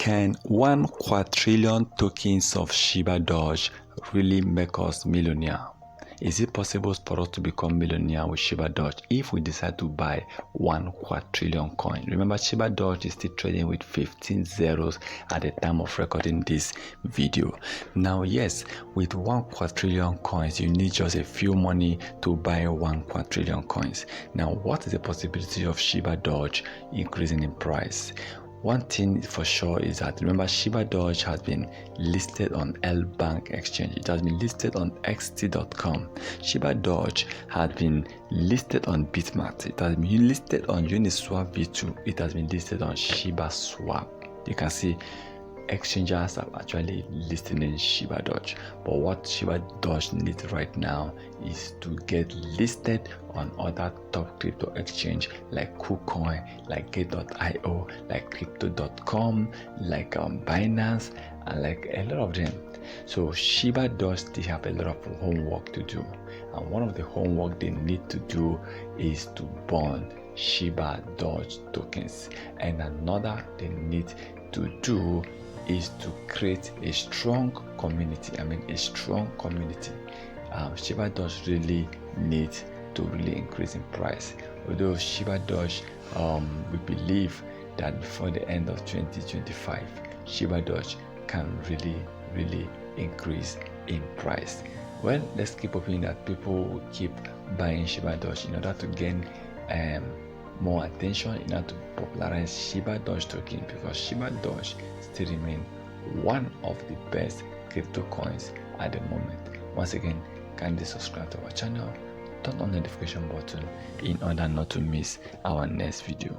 Can 1 quadrillion tokens of Shibadoge really make us millionaire? Is it possible for us to become millionaire with Shibadoge if we decide to buy 1 quadrillion coin? Remember, Shibadoge is still trading with 15 zeros at the time of recording this video. Now, yes, with 1 quadrillion coins, you need just a few money to buy 1 quadrillion coins. Now, what is the possibility of Shibadoge increasing in price? One thing for sure is that, remember, Shibadoge has been listed on L-Bank exchange. It has been listed on xt.com. Shibadoge has been listed on Bitmax. It has been listed on Uniswap V2. It has been listed on ShibaSwap. You can see exchangers are actually listing in Shibadoge, but what Shibadoge needs right now is to get listed on other top crypto exchange like Kucoin, like Gate.io, like Crypto.com, like Binance, and like a lot of them. So Shibadoge still have a lot of homework to do, and one of the homework they need to do is to bond Shibadoge tokens, and another they need to do is to create a strong community. A strong community. Shibadoge really needs to really increase in price. Although Shibadoge, we believe that before the end of 2025, Shibadoge can really increase in price. Well, let's keep hoping that people will keep buying Shibadoge in order to gain more attention, in order to popularize Shibadoge token, because Shibadoge still remain one of the best crypto coins at the moment. Once again, kindly subscribe to our channel, turn on the notification button in order not to miss our next video.